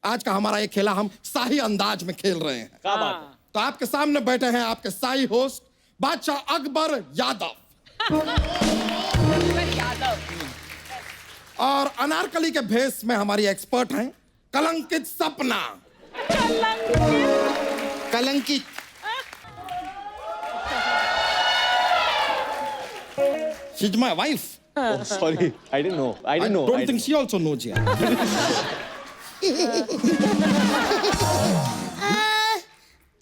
आज का हमारा ये खेला हम शाही अंदाज में खेल रहे हैं। क्या बात है? तो आपके सामने बैठे हैं आपके शाही होस्ट बादशाह अकबर यादव और अनारकली के भेष में हमारी एक्सपर्ट हैं कलंकित सपना। कलंकित She's my wife. Oh, sorry, I didn't know. I I didn't know. don't think she also knows yet.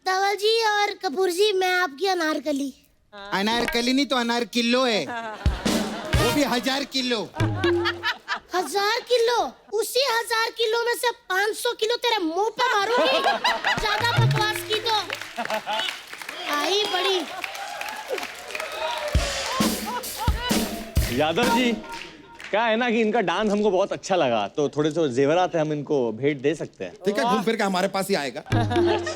धवल जी और कपूर जी, मैं आपकी अनारकली। अनारकली नहीं तो अनार किलो है, वो भी 1000 किलो। 1000 किलो? उसी 1000 किलो में से 500 किलो तेरे मुंह पे मारूंगी। ज्यादा बकवास की तो आई बड़ी। यादव जी, क्या है ना कि इनका डांस हमको बहुत अच्छा लगा, तो थोड़े से जेवरात है, हम इनको भेंट दे सकते हैं। ठीक है, घूम फिर के हमारे पास ही आएगा।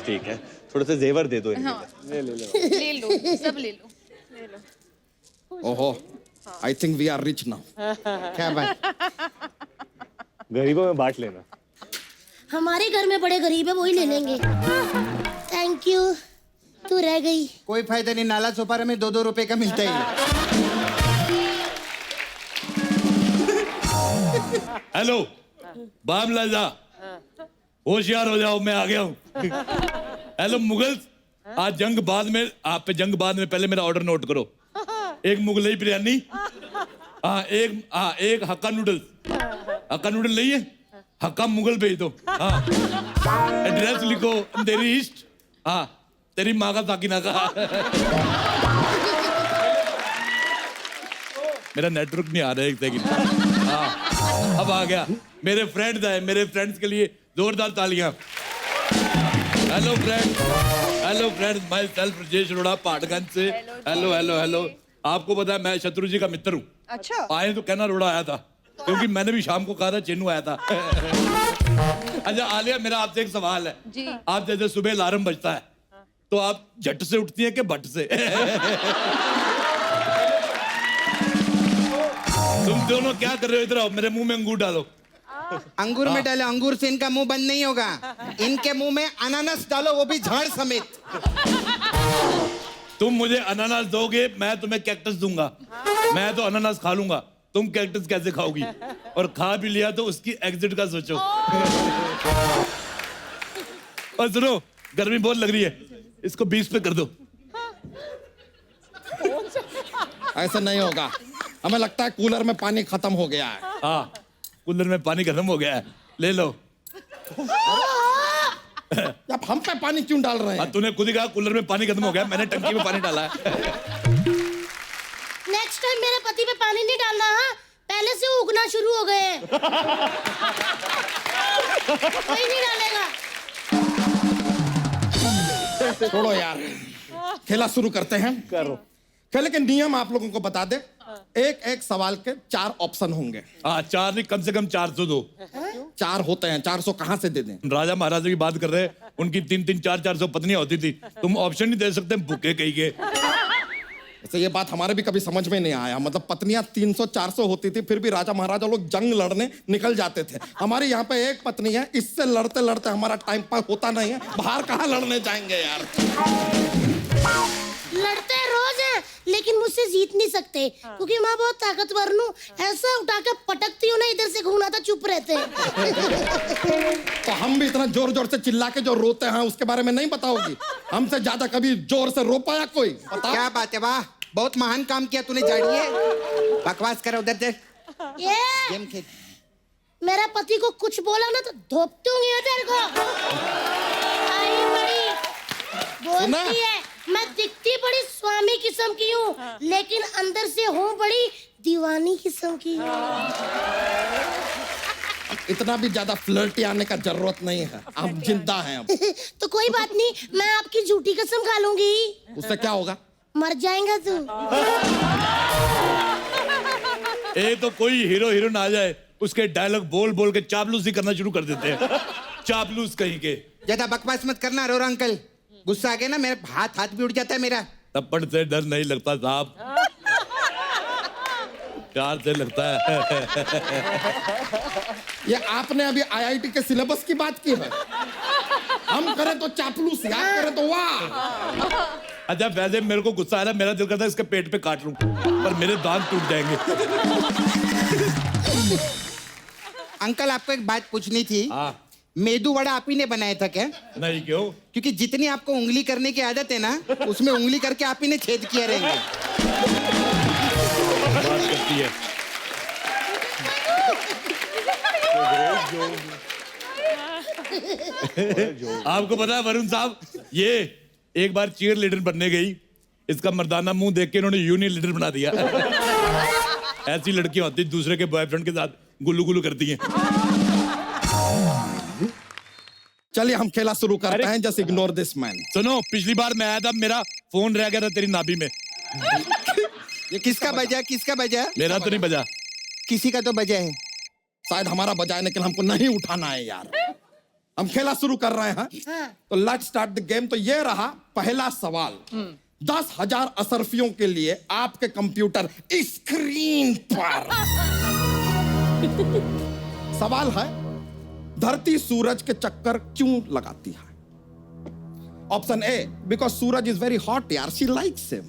ठीक है, थोड़े से जेवर दे दो इनको। हाँ। ले लो, सब ले लो। ओहो, I think we are rich now. क्या बात? गरीबों में बांट लेना। हमारे घर में बड़े गरीब है, वही ले लेंगे। थैंक यू, तू रह गई। कोई फायदा नहीं, नाला सोपारा में 2-2 रुपए का मिलता है। हेलो बाम लाजा, होशियार हो जाओ, मैं आ गया हूँ। हेलो मुगल, आज जंग बाद में, आप पे जंग बाद में पहले मेरा ऑर्डर नोट करो। एक मुगलई बिरयानी, एक हक्का नूडल्स। हक्का नूडल नहीं है, हक्का मुगल भेज दो। हाँ, एड्रेस लिखो, अंधेरी ईस्ट। हाँ, तेरी माँ का साकिना का। मेरा नेटवर्क नहीं आ रहा है, एक सेकंड। हाँ, अब आ गया। मेरे फ्रेंड्स आए, मेरे फ्रेंड्स के लिए जोरदार तालियां। Hello friends, myself Rajesh Arora Patganj से। Hello hello hello. आपको पता है मैं शत्रु जी का मित्र हूँ। अच्छा, आए तो कहना रोड़ा आया था, क्योंकि मैंने भी शाम को कहा था चिन्नू आया था। अच्छा आलिया, मेरा आपसे एक सवाल है जी। आप जैसे सुबह अलार्म बजता है तो आप झट से उठती हैं कि भट्ट से? तुम दोनों क्या कर रहे हो? इधर आओ, मेरे मुंह में अंगूर डालो। अंगूर में डालो, अंगूर से इनका मुंह बंद नहीं होगा। इनके मुंह में अनानास डालो, वो भी झाड़ समेत। तुम मुझे अनानास दोगे, मैं तुम्हें कैक्टस दूंगा। मैं तो अनानास खा लूंगा, तुम कैक्टस कैसे खाओगी? और खा भी लिया तो उसकी एग्जिट का सोचो। और सुनो, गर्मी बहुत लग रही है, इसको 20 पे कर दो। ऐसा नहीं होगा, हमें लगता है कूलर में पानी खत्म हो गया है। हाँ, कूलर में पानी खत्म हो गया है, ले लो। अब हम पे पानी क्यों डाल रहे हैं? तूने खुद ही कहा कूलर में पानी खत्म हो गया, मैंने टंकी में पानी डाला है। नेक्स्ट टाइम मेरे पति पे पानी नहीं डालना। हाँ, पहले से वो उगना शुरू हो गए हैं। कोई नहीं डालेगा। छोड़ो यार, खेला शुरू करते हैं। करो। खेल के नियम आप लोगों को बता दे। एक सवाल के 4 ऑप्शन होंगे। हाँ, 4 नहीं, कम से कम 400 दो। 4 होते हैं, 400 कहाँ से दे दें? राजा महाराजा की बात कर रहे हैं, उनकी 3-3, 4-400 पत्नियां होती थी। तुम ऑप्शन नहीं दे सकते, भूखे कहीं के। ऐसे ये बात हमारे भी कभी समझ में नहीं आया। मतलब पत्नियां 300-400 होती थी, फिर भी राजा महाराजा लोग जंग लड़ने निकल जाते थे। हमारे यहाँ पे एक पत्नी है, इससे लड़ते लड़ते हमारा टाइम पास होता नहीं है। बाहर कहाँ लड़ने जाएंगे यार? लड़ते रोज हैं, लेकिन मुझसे जीत नहीं सकते, क्योंकि मैं बहुत ताकतवर हूँ। ऐसा उठा के पटकती हूँ ना, इधर से घूमना था, चुप रहते हैं। तो हम भी इतना जोर जोर से चिल्ला के जो रोते हैं उसके बारे में नहीं बताओगी? हमसे ज्यादा कभी जोर से रो पाया कोई? बताओ। क्या बात है, वाह, बहुत महान काम किया तूने जाड़िए। बकवास करो, उधर देख। ये गेम खेल। मेरा पति को कुछ बोला ना तो धोप दूंगी तेरे को। आई बड़ी बोलती है, मैं दिखती बड़ी स्वामी किस्म की हूँ, लेकिन अंदर से हूँ बड़ी दीवानी किस्म की। इतना भी ज्यादा फ्लर्टी आने का जरूरत नहीं है, हम जिंदा हैं अब। तो कोई बात नहीं, मैं आपकी झूठी कसम खा लूंगी। उससे क्या होगा? मर जाएगा तू। तो कोई हीरो आ जाए, उसके डायलॉग बोल बोल के चापलूसी करना शुरू कर देते हैं। चापलूस कहीं के। ज्यादा बकवास मत करना रोरा अंकल, गुस्सा आ गया ना, मेरे हाथ भी उड़ जाता है मेरा। थप्पड़ से डर नहीं लगता साहब। प्यार से लगता है। ये आपने अभी आईआईटी के सिलेबस की बात की है। हम करें तो चापलूसी, आप करें तो वाह। अच्छा वैसे मेरे को गुस्सा आ रहा है, मेरा दिल करता है इसके पेट पे काट लूं, पर मेरे दांत टूट जाएंगे। अंकल आपको एक बात पूछनी थी। हाँ। मेदू वड़ा आप ही ने बनाया था क्या? नहीं क्यों? क्योंकि जितनी आपको उंगली करने की आदत है ना, उसमें उंगली करके आप ही ने छेद किया रहेंगे। बात करती है। आपको पता है वरुण साहब, ये एक बार चीयर लीडर बनने गई, इसका मर्दाना मुंह देख के इन्होंने यूनियन लीडर बना दिया। ऐसी लड़कियां होती दूसरे के बॉयफ्रेंड के साथ गुल्लू गुल्लू करती हैं। चलिए हम खेला शुरू करते हैं। Just ignore this man. सुनो, पिछली बार मैं आया था, मेरा फोन रह गया था तेरी नाभि में। ये किसका बजा? किसका बजा? मेरा तो नहीं बजा। किसी का तो बजा है। शायद हमारा बजाय, लेकिन हमको नहीं उठाना है यार। हम खेला शुरू कर रहे हैं। तो लेट्स स्टार्ट द गेम। तो ये रहा पहला सवाल। 10,000 असरफियों के लिए आपके कंप्यूटर स्क्रीन पर सवाल है, धरती सूरज के चक्कर क्यों लगाती है? Option A, because Suraj is very hot यार, she likes him.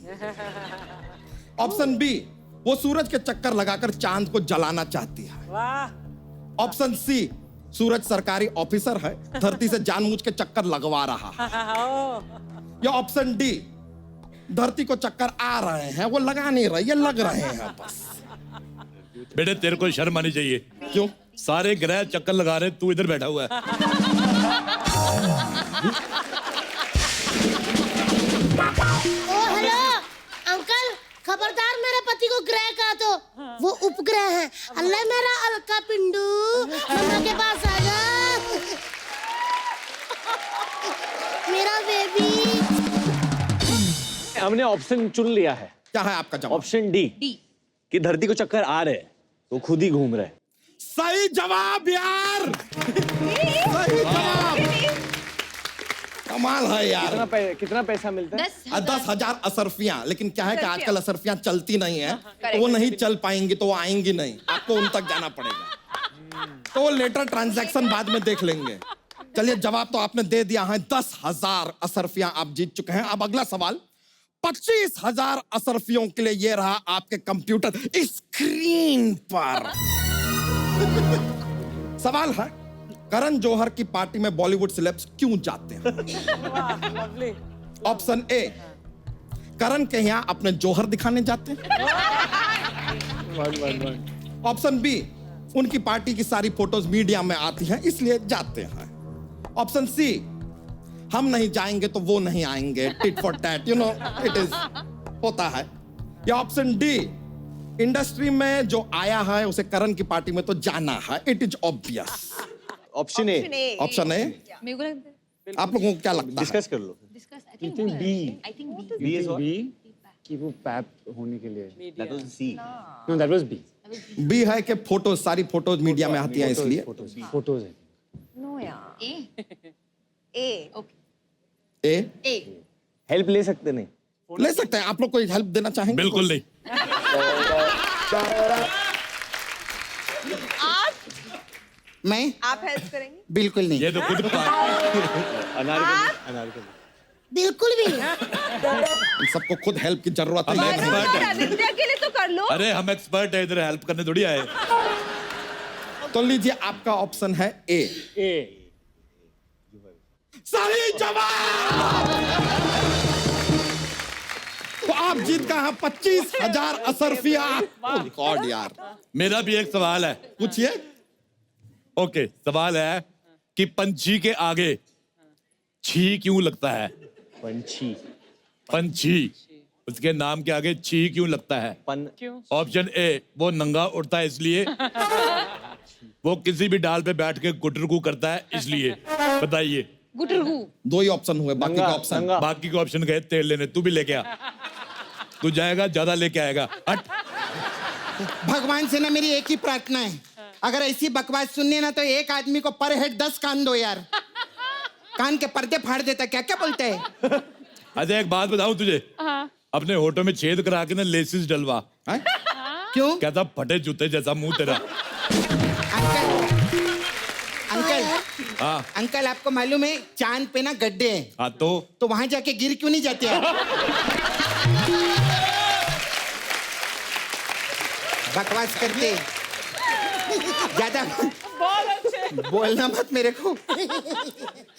Option B, वो सूरज के चक्कर लगाकर चांद को जलाना चाहती है। ऑप्शन सी, सूरज सरकारी ऑफिसर है, धरती से जानबूझ के चक्कर लगवा रहा है। या ऑप्शन डी, धरती को चक्कर आ रहे हैं, वो लगा नहीं रहे, ये लग रहे हैं बस। बेटे तेरे को शर्म आनी चाहिए। क्यों? सारे ग्रह चक्कर लगा रहे, तू इधर बैठा हुआ है। ओ हेलो अंकल, खबरदार मेरे पति को ग्रह कहा तो वो उपग्रह है। अल्लाह मेरा अलका पिंडू, मम्मा के पास आ जा। मेरा बेबी। हमने ऑप्शन चुन लिया है। क्या है आपका जवाब? ऑप्शन डी कि धरती को चक्कर आ रहे हैं तो खुद ही घूम रहे। सही जवाब यार। सही जवाब। कमाल है यार। कितना पैसा मिलता है? 10,000 असरफियां। लेकिन क्या है कि आजकल असरफियां चलती नहीं है, तो वो नहीं चल पाएंगी, तो वो आएंगी नहीं, आपको उन तक जाना पड़ेगा। तो वो लेटर ट्रांजैक्शन बाद में देख लेंगे। चलिए जवाब तो आपने दे दिया है, 10,000 असरफियां आप जीत चुके हैं। अब अगला सवाल, 25,000 असरफियों के लिए ये रहा आपके कंप्यूटर स्क्रीन पर। सवाल है, करण जौहर की पार्टी में बॉलीवुड सेलेब्स क्यों जाते हैं? ऑप्शन ए, करण के यहाँ अपने जौहर दिखाने जाते हैं। ऑप्शन बी, उनकी पार्टी की सारी फोटोज मीडिया में आती हैं इसलिए जाते हैं। ऑप्शन सी, हम नहीं जाएंगे तो वो नहीं आएंगे, tit for tat, you know it is होता है। या ऑप्शन डी, इंडस्ट्री में जो आया है उसे करण की पार्टी में तो जाना है, it is obvious. Option A. Option A. मेरे को लगता है आप लोगों को क्या लगता है? डिस्कस कर लो। डिस्कस आई थिंक बी कि वो पैप होने के लिए। That was C. No that was B. B है कि फोटोज, सारी फोटोज मीडिया में आती है इसलिए। फोटोज है। नो यार ए ओके ए। ए हेल्प ले सकते नहीं? ले सकते हैं। आप लोग कोई हेल्प देना चाहेंगे? बिल्कुल नहीं। मैं? आप हेल्प करेंगे? बिल्कुल नहीं। ये तो खुद अनारकली। बिल्कुल भी नहीं। इन सबको खुद हेल्प की जरूरत हम है। एक्सपर्ट है। आदित्य के लिए तो कर लो। अरे हम एक्सपर्ट है, इधर हेल्प करने थोड़ी आए। तो लीजिए आपका ऑप्शन है ए। सही जवाब। तो आप जीत गए हैं 25,000 असरफिया। गॉड यार। मेरा भी एक सवाल है। पूछिए। ओके, सवाल है कि पंछी के आगे छी क्यों लगता है? पंछी। पंछी, उसके नाम के आगे छी क्यों लगता है? ऑप्शन ए, वो नंगा उड़ता है इसलिए। वो किसी भी डाल पे बैठ के गुटरगू करता है इसलिए। बताइए। गुटरगू। दो ही ऑप्शन हुए, बाकी का ऑप्शन। बाकी के ऑप्शन गए तेल लेने। तू भी लेके आ, तू जाएगा ज्यादा लेके आएगा। हट। भगवान से ना मेरी एक ही प्रार्थना है, अगर ऐसी बकवास सुननी ना तो एक आदमी को पर हेड 10 कान दो यार। कान के पर्दे फाड़ देता। क्या क्या बोलते है? अच्छा एक बात बताऊं तुझे, अपने होठों में छेद करा के ना लेसिस डलवा। हैं? क्यों? कहता फटे जूते जैसा मुंह तेरा। अंकल अंकल हाँ अंकल आपको मालूम है चांद पे ना गड्ढे हैं, हाँ तो वहां जाके गिर क्यों नहीं जाते आप? बकवास करते ज्यादा बोलना मत मेरे को।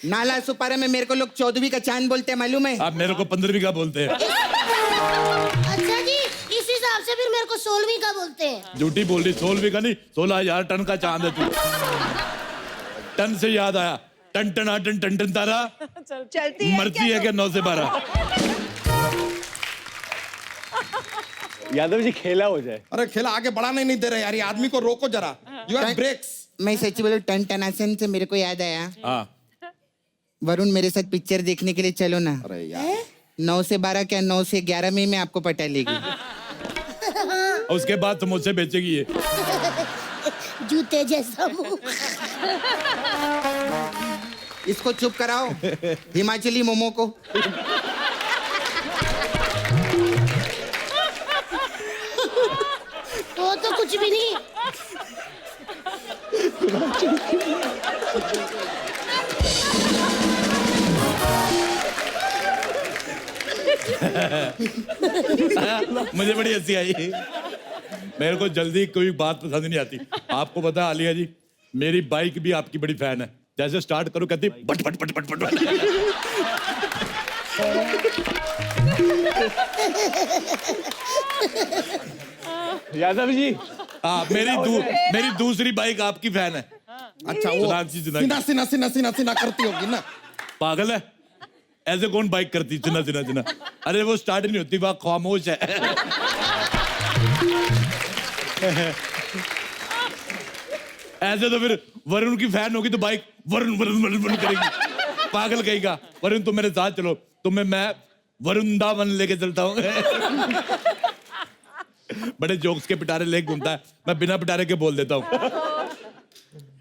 नाला सुपारा में मेरे को लोग 14वीं का चांद बोलते हैं, मालूम है? आप मेरे को 15वीं का बोलते हैं। अच्छा जी, इस हिसाब से फिर मेरे को 16वीं का बोलते हैं। झूठी बोल रही, 16वीं का नहीं, 16,000 टन का चांद है तू। टन से याद आया, टन टन टन टन टन तारा चलती है मरती है क्या 9 से 12? यादव जी खेला हो जाए। अरे खेला आगे बढ़ाने नहीं दे रहे यार, ये आदमी को रोको जरा। You have breaks. मैं सच्ची बोलूं, टन टनासन से मेरे को याद आया, हाँ वरुण मेरे साथ पिक्चर देखने के लिए चलो ना। अरे यार 9 से 12 क्या 9 से 11 में मैं आपको पटा लेगी। और उसके बाद समोसे बेचेगी ये। जूते जैसा मुंह। इसको चुप कराओ, हिमाचली मोमो को। वो तो कुछ भी नहीं। मुझे बड़ी हंसी आई। मेरे को जल्दी कोई बात पसंद नहीं आती। आपको पता है आलिया जी, मेरी बाइक भी आपकी बड़ी फैन है। जैसे स्टार्ट करो कहती but but but but but but. Yadav ji हाँ मेरी दूसरी बाइक आपकी फैन है। अच्छा, वो सुधांशु जिंदगी। सीना सीना सीना सीना सीना करती होगी ना। पागल है, ऐसे कौन बाइक करती चिना चिना चिना? अरे वो स्टार्ट नहीं होती, वह खामोश है। ऐसे तो फिर वरुण की फैन होगी तो बाइक वरुण वरुण वरुण वरुण करेगी। पागल कहेगा। वरुण तुम मेरे साथ चलो, तुम्हें मैं वरुंदावन लेके चलता हूँ। बड़े जोक्स के पिटारे लेके घूमता है, मैं बिना पिटारे के बोल देता हूँ।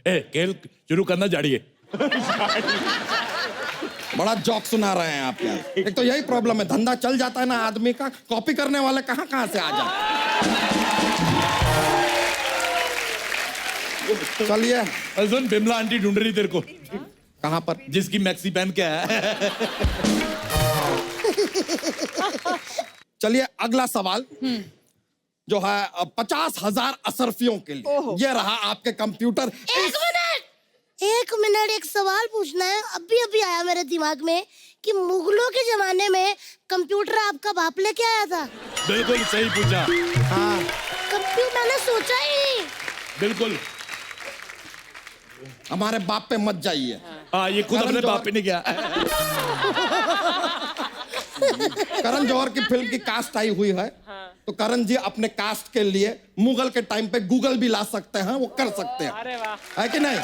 ए खेल शुरू करना झाड़िए। बड़ा जोक सुना रहे हैं आप यार। एक तो यही प्रॉब्लम है, धंधा चल जाता है ना आदमी का, कॉपी करने वाले कहाँ से आ जाए। चलिए। सुन, बिमला आंटी ढूंढ रही तेरे को। कहाँ पर? जिसकी मैक्सी पहन के है। चलिए अगला सवाल जो है 50,000 असरफियों के लिए। ये रहा आपके कंप्यूटर। एक मिनट, एक सवाल पूछना है। अभी आया मेरे दिमाग में कि मुगलों के जमाने में कंप्यूटर आपका बाप लेके आया था। बिल्कुल सही पूछा। हाँ कंप्यूटर मैंने सोचा ही नहीं। बिल्कुल। हमारे बाप पे मत जाइए। हाँ ये खुद अपने बाप पे नहीं गया। करण जौहर की फिल्म की कास्ट आई हुई है, तो करण जी अपने कास्ट के लिए मुगल के टाइम पे गूगल भी ला सकते हैं, वो कर सकते हैं। अरे वाह। है कि नहीं?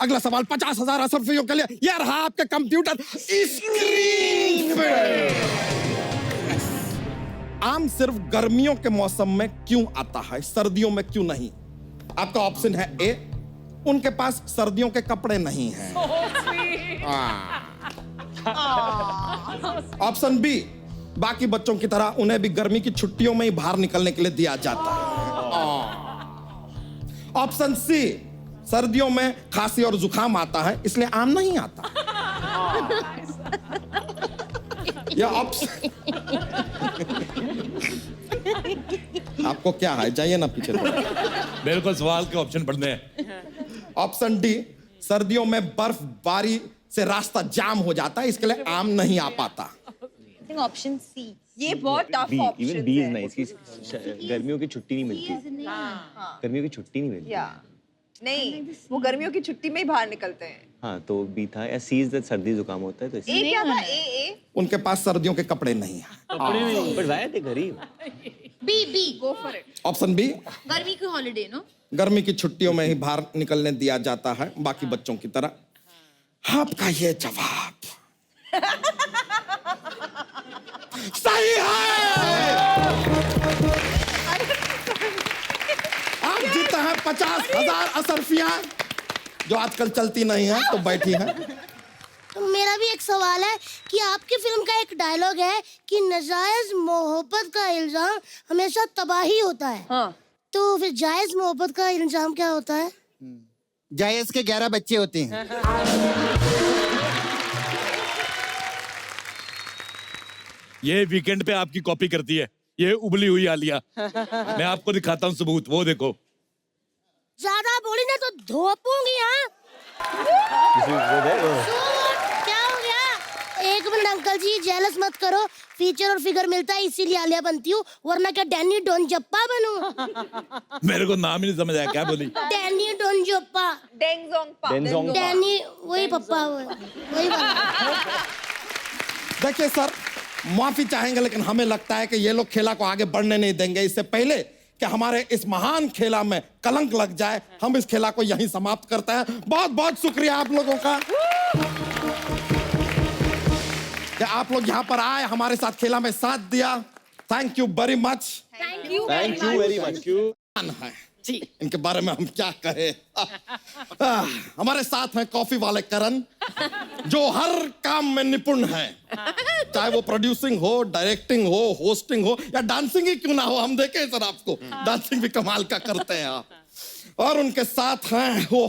अगला सवाल 50,000 असरफियों के लिए। यह रहा आपके कंप्यूटर स्क्रीन पे। आम सिर्फ गर्मियों के मौसम में क्यों आता है, सर्दियों में क्यों नहीं? आपका ऑप्शन है ए, उनके पास सर्दियों के कपड़े नहीं हैं। ऑप्शन बी, बाकी बच्चों की तरह उन्हें भी गर्मी की छुट्टियों में ही बाहर निकलने के लिए दिया जाता है। ऑप्शन सी, सर्दियों में खांसी और जुकाम आता है इसलिए आम नहीं आता। यह ऑप्शन आपको क्या है, जाइए ना पीछे। मेरे को सवाल के ऑप्शन पढ़ने हैं। ऑप्शन डी, सर्दियों में बर्फबारी से रास्ता जाम हो जाता है इसके लिए आम नहीं आ पाता। Option C. ये बहुत tough B, option even B is है। नाइस। गर्मियों की छुट्टी नहीं मिलती। गर्मियों की छुट्टी नहीं मिलती। या नहीं, वो गर्मियों की छुट्टी में ही बाहर निकलते हैं। हाँ तो बी था, या सी इज दैट सर्दी जुकाम होता है तो ए क्या था? ए उनके पास सर्दियों के कपड़े नहीं हैं। बट वाई थे गरीब। B go for it. Option B, गर्मी की हॉलिडे नो। गर्मी की छुट्टियों में ही बाहर निकलने दिया जाता है बाकी बच्चों की तरह। आपका ये जवाब सही है। आप जीते हैं 50,000 असरफियां जो आजकल चलती नहीं है तो बैठी हैं। तो मेरा भी एक सवाल है कि आपकी फिल्म का एक डायलॉग है कि नाजायज मोहब्बत का इल्जाम हमेशा तबाही होता है। हाँ। तो फिर जायज मोहब्बत का इल्जाम क्या होता है? जायज के 11 बच्चे होते हैं। ये वीकेंड पे आपकी कॉपी करती है, ये उबली हुई आलिया। मैं आपको दिखाता हूँ सबूत, वो देखो। ज्यादा बोली ना तो धोपूंगी। हाँ क्या हो गया? एक मिनट अंकल जी, जेलस मत करो। फीचर और फिगर मिलता है इसीलिए आलिया बनती हूँ, वरना क्या डैनी डोनजप्पा बनूं? मेरे को नाम ही नहीं समझ आया, क्या बोली? डैनी डोनजप्पा। डेंगजोंगपा। डैनी वही पप्पा वही बना। देखिए सर, माफी चाहेंगे लेकिन हमें लगता है कि ये लोग खेला को आगे बढ़ने नहीं देंगे। इससे पहले कि हमारे इस महान खेला में कलंक लग जाए, हम इस खेला को यहीं समाप्त करते हैं। बहुत बहुत शुक्रिया आप लोगों का कि आप लोग यहाँ पर आए, हमारे साथ खेला में साथ दिया। Thank you very much. Thank you very much. इनके बारे में हम क्या कहें। हमारे साथ हैं कॉफी वाले करण, जो हर काम में निपुण है, चाहे वो प्रोड्यूसिंग हो, डायरेक्टिंग हो, होस्टिंग हो या डांसिंग ही क्यों ना हो। हम देखे सर आपको डांसिंग भी कमाल का करते हैं आप। और उनके साथ हैं हो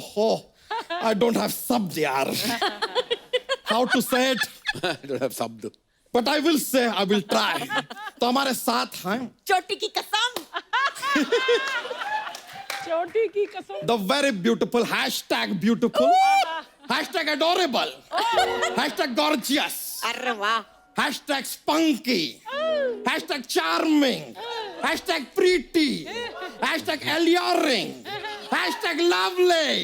आई डोंट हैव शब्द यार, हाउ टू से इट, शब्द, but I will say, I will try. तो हमारे साथ हैं चोटी की कसम। चोटी की कसम। The very beautiful, #beautiful, #adorable, #gorgeous, अरे वाह। #spunky, #charming, #pretty, #alluring, #lovely।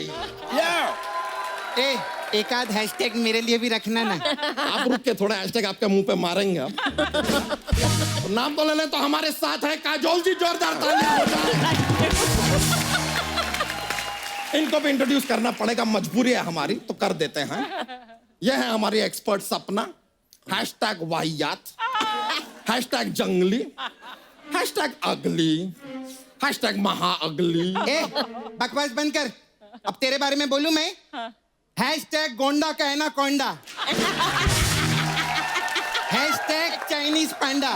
एक आध हैशटैग मेरे लिए भी रखना ना। आप रुक के थोड़ा हैशटैग आपके मुंह पे मारेंगे हम। तो नाम तो ले लें। तो हमारे साथ है काजोल जी, जोरदार तालियां हो जाए। इनको भी इंट्रोड्यूस करना पड़ेगा, मजबूरी है हमारी, तो कर देते हैं। यह है हमारी एक्सपर्ट सपना, #वाहियात, #जंगली, #अगली, #महाअगली। बकवास बंद कर, अब तेरे बारे में बोलूं मैं? #गोंडा का है ना कोंडा, #चाइनीज पांडा,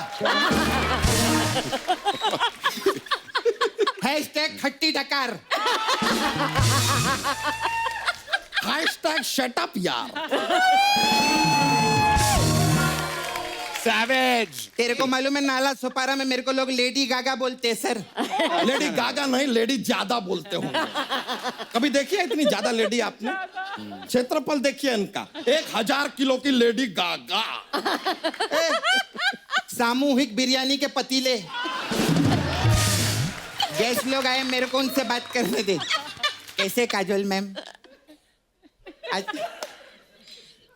#खट्टी डकार, #शटअप यार। सैवेज। तेरे को मालूम है नाला सोपारा में मेरे को लोग लेडी गागा बोलते हैं सर। लेडी गागा नहीं, लेडी ज्यादा बोलते होंगे। कभी देखिए इतनी ज्यादा लेडी आपने? क्षेत्रफल देखिए इनका, 1000 किलो की लेडी गागा। सामूहिक बिरयानी के पतीले। गेस्ट लोग आए, मेरे को उनसे बात करने दे। कैसे काजोल मैम?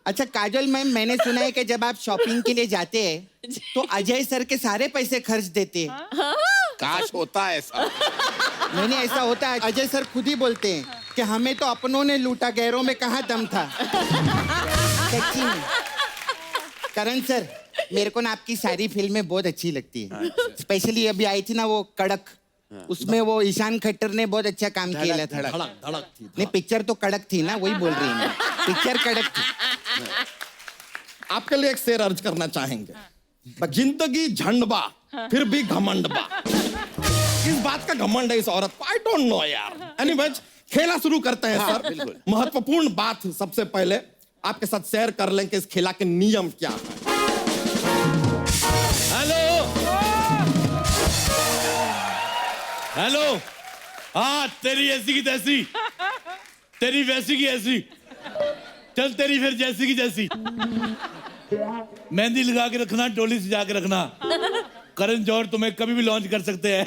अच्छा काजोल मैम, मैंने सुना है कि जब आप शॉपिंग के लिए जाते हैं तो अजय सर के सारे पैसे खर्च देते हैं। काश होता ऐसा। नहीं ऐसा होता है, अजय सर खुद ही बोलते हैं कि हमें तो अपनों ने लूटा, गैरों में कहाँ दम था। सच्ची में। करण सर, मेरे को ना आपकी सारी फिल्में बहुत अच्छी लगती है। स्पेशली अभी आई थी ना वो कड़क, उसमें वो ईशान खट्टर ने बहुत अच्छा काम किया था। धड़क थी। नहीं पिक्चर तो कड़क थी ना, वही बोल रही हूँ मैं। पिक्चर कड़क थी। आपके लिए एक शेर अर्ज करना चाहेंगे। जिंदगी झंडबा फिर भी घमंडबा। किस बात का घमंड है इस औरत को? आई डोंट नो यार। एनीवेज, खेला शुरू करते हैं सर। महत्वपूर्ण बात सबसे पहले आपके साथ शेयर कर लें कि इस खेला के नियम क्या है। हेलो, हाँ तेरी ऐसी की तैसी, तेरी वैसी की ऐसी, चल तेरी फिर जैसी की जैसी। मेहंदी लगा के रखना, डोली सजा के रखना। करण जौहर तुम्हें कभी भी लॉन्च कर सकते हैं।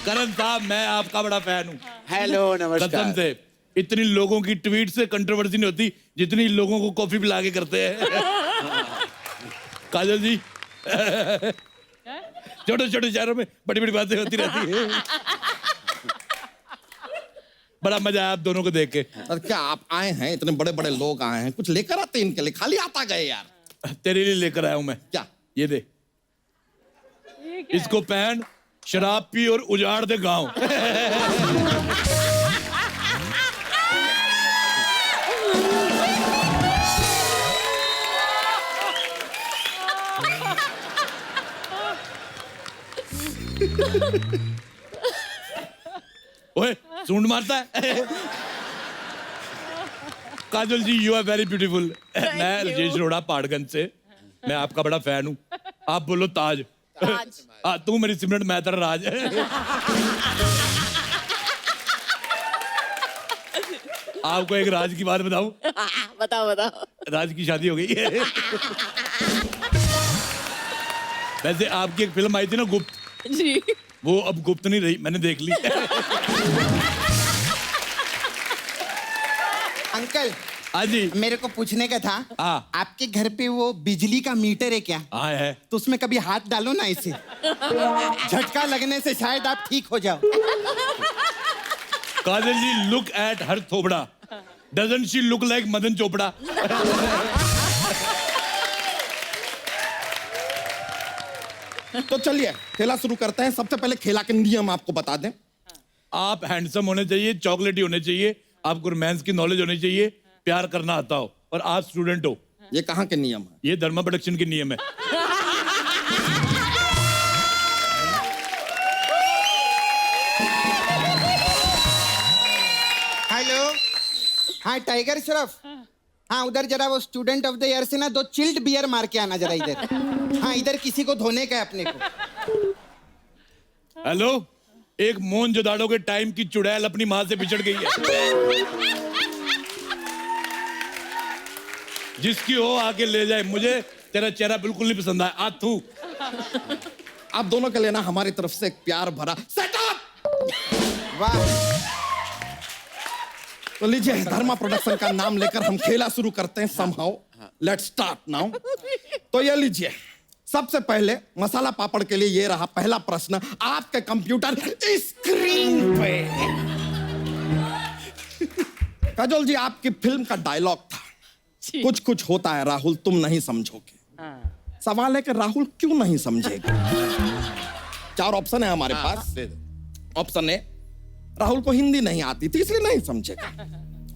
करण साहब, मैं आपका बड़ा फैन हूँ। हेलो, नमस्कार। कसम से इतनी लोगों की ट्वीट से कंट्रोवर्सी नहीं होती जितनी लोगों को कॉफी पिला के करते हैं। काजल जी, छोटे छोटे शहरों में बड़ी बड़ी बातें होती रहती है। बड़ा मजा आया आप दोनों को देख के। और क्या आप आए हैं, इतने बड़े बड़े लोग आए हैं, कुछ लेकर आते हैं इनके लिए, खाली आता गए यार। तेरे लिए लेकर आया हूं मैं। क्या? ये दे, इसको पहन, शराब पी और उजाड़ दे गांव। ओए सूंड मारता है। काजल जी यू आर वेरी ब्यूटीफुल। मैं राजेश अरोड़ा पहाड़गंज से, मैं आपका बड़ा फैन हूँ। आप बोलो ताज। तू मेरी सिमरन, मैं तेरा राज। आपको एक राज की बात बताऊं? बताओ बताओ। राज की शादी हो गई है। वैसे आपकी एक फिल्म आई थी ना गुप्त, जी। वो अब गुप्त नहीं रही, मैंने देख ली। अंकल हाँ जी। मेरे को पूछने का था, हाँ। आपके घर पे वो बिजली का मीटर है क्या? हाँ है। तो उसमें कभी हाथ डालो ना, इसे झटका लगने से शायद आप ठीक हो जाओ। Kajal ji look at her थोबड़ा, doesn't she look like Madan Chopra? तो चलिए खेला शुरू करते हैं। सबसे पहले खेला के नियम आपको बता दें। आप हैंडसम होने चाहिए, चॉकलेटी होने चाहिए, आपको रोमांस की नॉलेज होनी चाहिए, प्यार करना आता हो, और आप स्टूडेंट हो। ये कहाँ के नियम है? ये धर्मा प्रोडक्शन के नियम है। हेलो, हाँ टाइगर श्रॉफ, हाँ उधर जरा वो स्टूडेंट ऑफ द ईयर से ना 2 चिल्ड बियर मार के आना जरा इधर। हाँ इधर किसी को धोने का है अपने को। हेलो, एक मोहन जोदाड़ो के टाइम की चुड़ैल अपनी माँ से बिछड़ गई है। जिसकी हो आके ले जाए, मुझे तेरा चेहरा बिल्कुल नहीं पसंद आया। आथू। आप दोनों के लिए ना हमारी तरफ से एक प्यार भरा सेटअप। वाह, तो लीजिए धर्मा प्रोडक्शन का नाम लेकर हम खेला शुरू करते हैं। Somehow let's start now. तो ये लीजिए, सबसे पहले मसाला पापड़ के लिए ये रहा पहला प्रश्न आपके कंप्यूटर स्क्रीन पे। काजोल जी, आपकी फिल्म का डायलॉग था, कुछ कुछ होता है राहुल तुम नहीं समझोगे। सवाल है कि राहुल क्यों नहीं समझेगा? 4 ऑप्शन है हमारे पास। ऑप्शन ए, राहुल को हिंदी नहीं आती थी इसलिए नहीं समझेगा।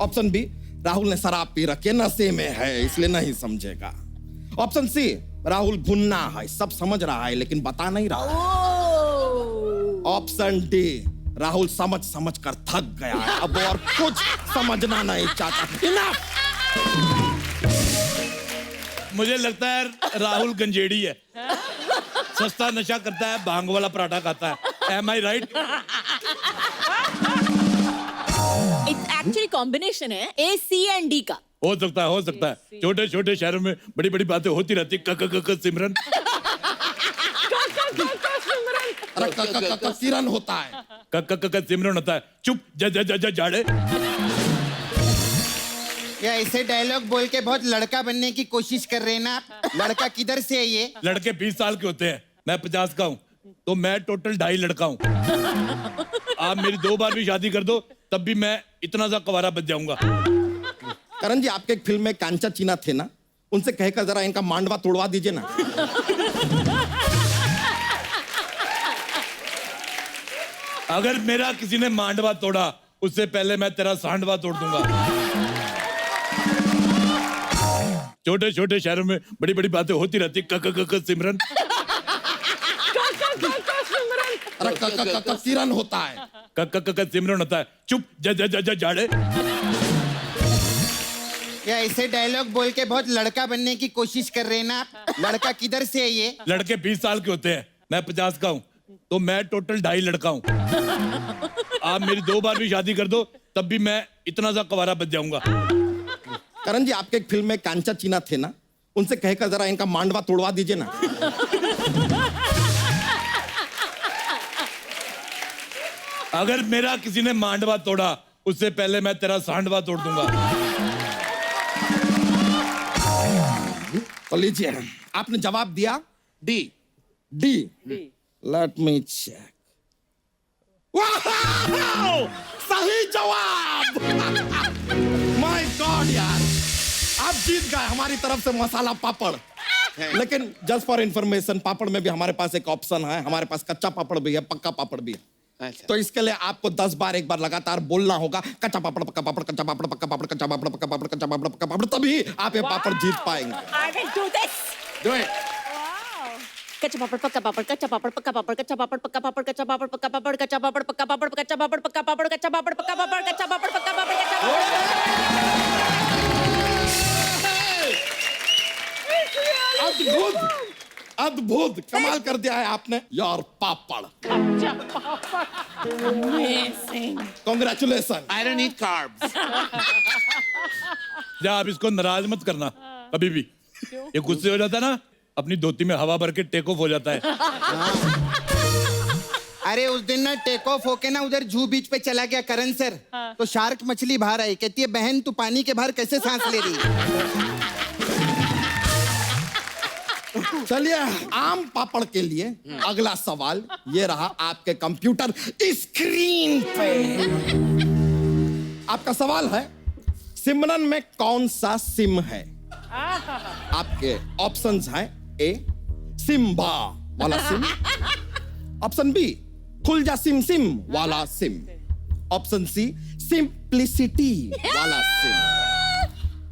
ऑप्शन बी, राहुल ने शराब पी रखी है, नशे में है इसलिए नहीं समझेगा। ऑप्शन सी, राहुल भुन्ना है, सब समझ रहा है लेकिन बता नहीं रहा। ऑप्शन डी, राहुल समझ समझ कर थक गया है, अब और कुछ समझना नहीं चाहता। इनफ। मुझे लगता है राहुल गंजेड़ी है, सस्ता नशा करता है, भांग वाला पराठा खाता है। Am I right? It's actually combination है A, C and D का। हो सकता है, हो सकता है। छोटे छोटे शहरों में बड़ी बड़ी बातें होती रहती। सिमरन। अरे किरण होता है। सिमरन होता है। चुप जाड़े। ये ऐसे डायलॉग बोल के बहुत लड़का बनने की कोशिश कर रहे हैं ना आप। लड़का किधर से है ये? लड़के 20 साल के होते हैं, मैं 50 का हूँ, तो मैं टोटल 2.5 लड़का हूँ। आप मेरी 2 बार भी शादी कर दो तब भी मैं इतना सा कवारा बच जाऊंगा। करण जी, आपके एक फिल्म में कांचा चीना थे ना, उनसे कहकर जरा इनका मांडवा तोड़वा दीजिए ना। अगर मेरा किसी ने मांडवा तोड़ा उससे पहले मैं तेरा सांडवा तोड़ दूंगा। छोटे छोटे शहरों में बड़ी बड़ी बातें होती रहती। सिमरन। अरे किरण होता है। सिमरन होता है। चुप जाड़े। ये ऐसे डायलॉग बोल के बहुत लड़का बनने की कोशिश कर रहे हैं ना आप। लड़का किधर से है ये? लड़के 20 साल के होते हैं, मैं 50 का हूँ, तो मैं टोटल 2.5 लड़का हूँ। आप मेरी 2 बार भी शादी कर दो तब भी मैं इतना सा कवारा बच जाऊंगा। करण जी, आपके एक फिल्म में कांचा चीना थे ना, उनसे कहकर जरा इनका मांडवा तोड़वा दीजिए ना। अगर मेरा किसी ने मांडवा तोड़ा उससे पहले मैं तेरा सांडवा तोड़ दूंगा। तो लीजिए, आपने जवाब दिया D. D. Let me check. सही जवाब। माय गॉड यार, आप जीत गए हमारी तरफ से मसाला पापड़। लेकिन जस्ट फॉर इंफॉर्मेशन, पापड़ में भी हमारे पास एक ऑप्शन है। हमारे पास कच्चा पापड़ भी है, पक्का पापड़ भी है। अच्छा। तो इसके लिए आपको 10 बार एक बार लगातार बोलना होगा, कच्चा पापड़ पक्का पापड़, कच्चा पापड़ पक्का पापड़, कच्चा पापड़ पक्का पापड़, कच्चा पापड़ पक्का पापड़, तभी आप ये पापड़ जीत पाएंगे। I will do this. Do it. कच्चा पापड़ पक्का पापड़ कच्चा पापड़ पक्का पापड़ कच्चा पापड़ पक्का पापड़ कच्चा पापड़ पक्का पापड़ कच्चा पापड़ पक्का पापड़ कच्चा पापड़ पक्का पापड़ कच्चा पापड़ पक्का पापड़ कच्चा पापड़ पक्का पापड़ कच्चा अद्भुत, अद्भुत, कमाल कर दिया है आपने यार पापड़। Congratulation. I don't eat carbs. जा आप इसको नाराज मत करना कभी भी। ये गुस्से हो जाता है ना, अपनी धोती में हवा भर के टेक ऑफ हो जाता है। अरे उस दिन ना टेक ऑफ होके ना उधर जू बीच पे चला गया करण सर, तो शार्क मछली बाहर आई, कहती है बहन तू पानी के बाहर कैसे सांस ले रही है? चलिए आम पापड़ के लिए अगला सवाल ये रहा आपके कंप्यूटर स्क्रीन पे। आपका सवाल है सिमरन में कौन सा सिम है? आपके ऑप्शंस हैं ए सिम्बा वाला सिम, ऑप्शन बी खुल जा सिम सिम वाला सिम, ऑप्शन सी सिंप्लिसिटी वाला सिम,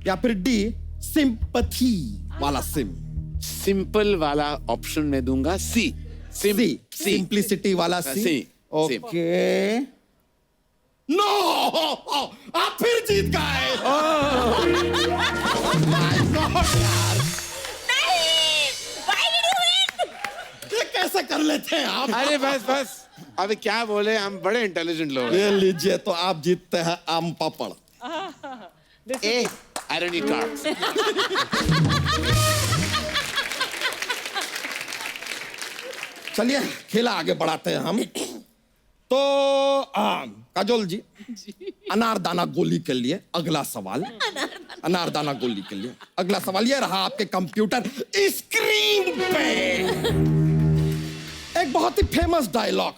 या फिर डी सिंपथी वाला सिम। सिंपल वाला ऑप्शन में दूंगा सी। सी सिंप्लिसिटी वाला सी। सी। ओके नो, आप फिर जीत गए। My God, यार ये कैसे कर लेते हैं आप? अरे बस बस, अभी क्या बोले, हम बड़े इंटेलिजेंट लोग हैं। ये लीजिए तो आप जीतते हैं आम पापड़। ए I don't eat carbs. चलिए खेला आगे बढ़ाते हैं हम। तो काजोल जी, अनारदाना गोली के लिए अगला सवाल, अनारदाना गोली के लिए अगला सवाल ये रहा आपके कंप्यूटर स्क्रीन पे। एक बहुत ही फेमस डायलॉग,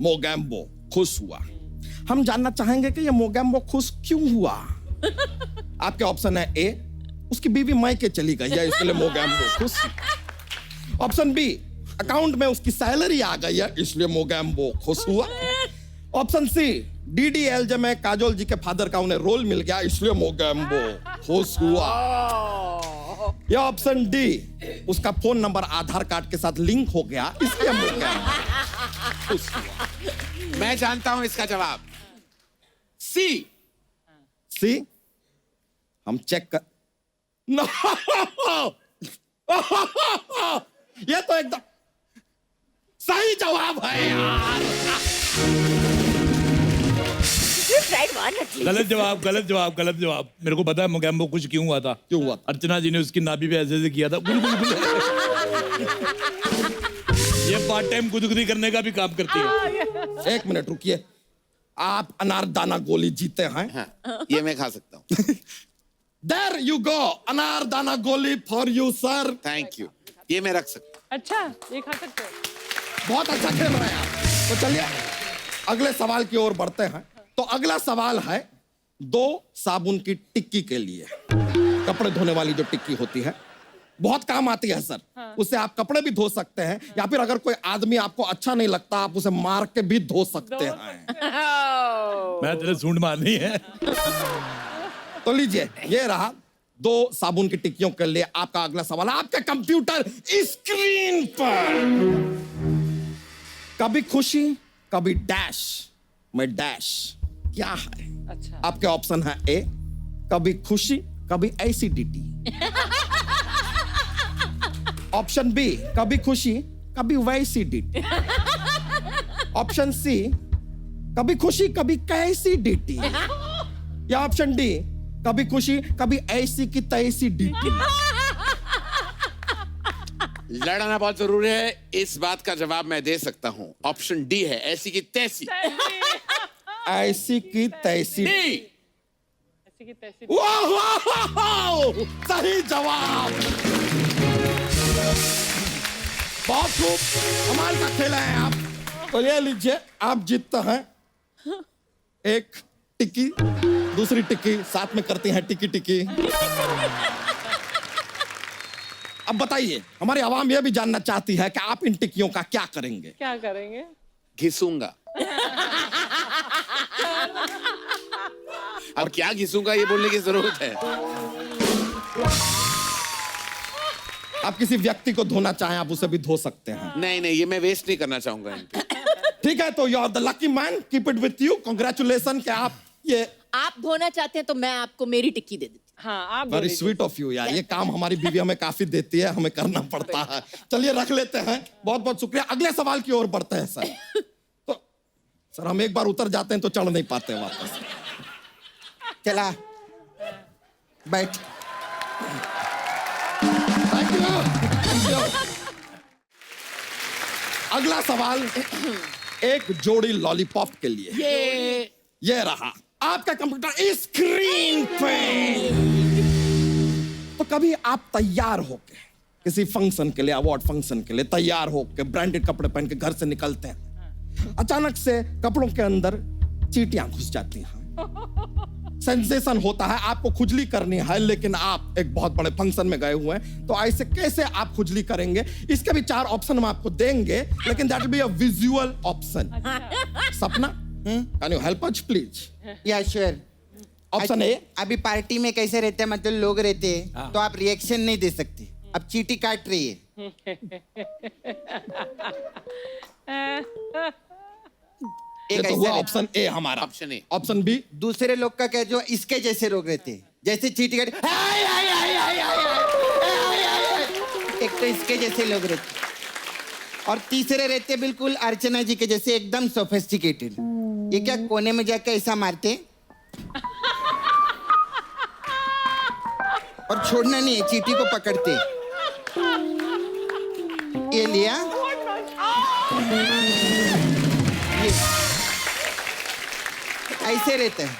मोगैम्बो खुश हुआ। हम जानना चाहेंगे कि ये मोगैम्बो खुश क्यों हुआ? आपके ऑप्शन है ए उसकी बीवी मायके चली गई है इसके लिए मोगैम्बो खुश, ऑप्शन बी अकाउंट में उसकी सैलरी आ गई है इसलिए मोगैम्बो खुश हुआ, ऑप्शन सी डीडीएलजे में काजोल जी के फादर का उन्हें रोल मिल गया इसलिए मोगैम्बो खुश हुआ, या ऑप्शन डी उसका फोन नंबर आधार कार्ड के साथ लिंक हो गया इसलिए मोगैम्बो खुश हुआ। मैं जानता हूं इसका जवाब, सी। सी हम चेक कर। नो ये तो एकदम सही जवाब है यार। गलत जवाब, गलत जवाब, गलत जवाब। मेरे को पता है मोगैम्बो खुश क्यों हुआ था। क्यों हुआ? अर्चना जी ने उसकी नाभि पे ऐसे ऐसे किया था, गुल गुल गुल। ये पार्ट टाइम गुदगुदी करने का भी काम करती है। एक मिनट रुकिए, आप अनारदाना गोली जीते हैं। हाँ, ये मैं खा सकता हूँ। देयर यू गो, अनारदाना गोली for you sir. Thank you, ये मैं रख सकता हूँ। अच्छा, ये खा सकते हो। बहुत अच्छा खेल रहे हैं आप। तो चलिए अगले सवाल की ओर बढ़ते हैं। तो अगला सवाल है 2 साबुन की टिक्की के लिए। कपड़े धोने वाली जो टिक्की होती है बहुत काम आती है सर। उससे आप कपड़े भी धो सकते हैं, या फिर अगर कोई आदमी आपको अच्छा नहीं लगता आप उसे मार के भी धो सकते हैं। मैं तेरे सूंड मारनी है। तो लीजिए ये रहा 2 साबुन की टिक्कियों के लिए आपका अगला सवाल आपके कंप्यूटर स्क्रीन पर। कभी खुशी कभी डैश में डैश क्या है? अच्छा। आपके ऑप्शन है ए कभी खुशी कभी एसिडिटी, ऑप्शन बी कभी खुशी कभी वैसिडिटी, ऑप्शन सी कभी खुशी कभी कैसिडिटी, या ऑप्शन डी कभी खुशी कभी ऐसी की तैसी डीटी। लड़ना बहुत जरूरी है, इस बात का जवाब मैं दे सकता हूँ। ऑप्शन डी है, ऐसी की तैसी। ऐसी की तैसी डी। वाह वाह वाह, सही जवाब। बहुत खूब, कमाल का खेला है आप। तो ये लीजिए आप जीतते हैं एक टिक्की, दूसरी टिक्की साथ में करती हैं टिक्की टिक्की। अब बताइए, हमारी आवाम यह भी जानना चाहती है कि आप इन टिक्कियों का क्या करेंगे? क्या करेंगे? घिसूंगा। अब क्या घिसूंगा ये बोलने की जरूरत है? आप किसी व्यक्ति को धोना चाहें आप उसे भी धो सकते हैं। नहीं नहीं, ये मैं वेस्ट नहीं करना चाहूंगा इन पे। ठीक है, तो you are the lucky man, keep it with you, congratulation कि आप ये आप धोना चाहते हैं तो मैं आपको मेरी टिक्की दे देती हाँ आप वेरी स्वीट ऑफ यू यार, ये काम हमारी बीवी हमें काफी देती है, हमें करना पड़ता है। चलिए रख लेते हैं, बहुत बहुत शुक्रिया। अगले सवाल की ओर बढ़ते हैं सर। तो सर हम एक बार उतर जाते हैं तो चढ़ नहीं पाते हैं वापस। चला बैठ। Thank you. Thank you. अगला सवाल एक जोड़ी लॉलीपॉप के लिए। ये रहा आपका कंप्यूटर स्क्रीन पे। तो कभी आप तैयार होके किसी फंक्शन के लिए, अवार्ड फंक्शन के लिए तैयार होके ब्रांडेड कपड़े पहन के घर से निकलते हैं, अचानक से कपड़ों के अंदर चींटियां घुस जाती हैं, सेंसेशन होता है, आपको खुजली करनी है, लेकिन आप एक बहुत बड़े फंक्शन में गए हुए हैं, तो ऐसे कैसे आप खुजली करेंगे? इसके भी 4 ऑप्शन हम आपको देंगे, लेकिन that will be a visual option. Sapna, can you help us please? या श्योर। ऑप्शन ए, अभी पार्टी में कैसे रहते हैं, मतलब लोग रहते हैं तो आप रिएक्शन नहीं दे सकते। अब चींटी काट रही है, ये एक तो ऐसा हुआ रहता- ऑप्शन ए हमारा। Option A. ऑप्शन बी, दूसरे लोग का क्या, जो इसके जैसे लोग रहते हैं, जैसे चींटी काट, हाय, हाय, हाय, हाय, हाय, हाय, हाय, हाय। एक तो इसके जैसे लोग रहते हैं, और तीसरे रहते हैं बिल्कुल अर्चना जी के जैसे, एकदम सोफिस्टिकेटेड। ये क्या कोने में जाकर ऐसा मारते हैं? और छोड़ना नहीं है, चींटी को पकड़ते हैं। ये लिया, ये ऐसे रहते हैं।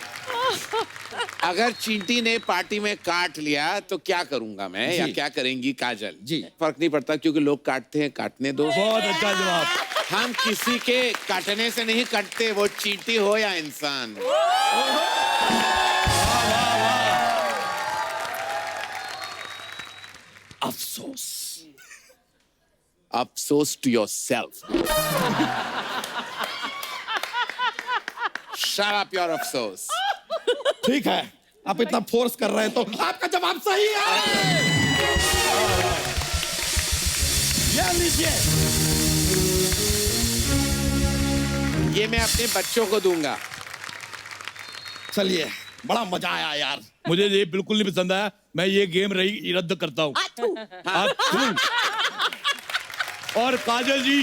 अगर चींटी ने पार्टी में काट लिया तो क्या करूंगा मैं, या जी। क्या करेंगी काजल? जी। फर्क नहीं पड़ता, क्योंकि लोग काटते हैं, काटने दो। बहुत अच्छा जवाब। हम किसी के काटने से नहीं कटते, वो चींटी हो या इंसान। अफसोस। अफसोस to yourself. Shut up your अफसोस। ठीक है, आप इतना फोर्स कर रहे हैं तो आपका जवाब सही है। ये लीजिए, ये मैं अपने बच्चों को दूंगा। चलिए बड़ा मजा आया यार। मुझे ये बिल्कुल नहीं पसंद आया, मैं ये गेम रही रद्द करता हूँ। और काजल जी,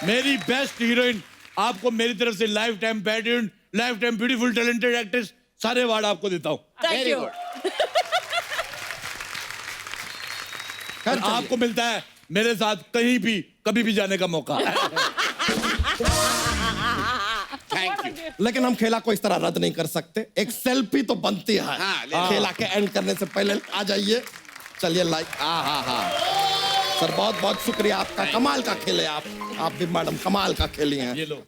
मेरी बेस्ट हीरोइन, आपको मेरी तरफ से life time patent, life time beautiful talented actress, सारे अवार्ड आपको देता हूँ। Very good. खैर, आपको मिलता है मेरे साथ कहीं भी कभी भी जाने का मौका। Thank you. लेकिन हम खेला को इस तरह रद्द नहीं कर सकते, एक सेल्फी तो बनती है। हाँ, ले लो। खेला के एंड करने से पहले आ जाइए। चलिए लाइक, सर बहुत बहुत शुक्रिया आपका, कमाल का खेले आप भी मैडम, कमाल का खेली हैं। ये लो।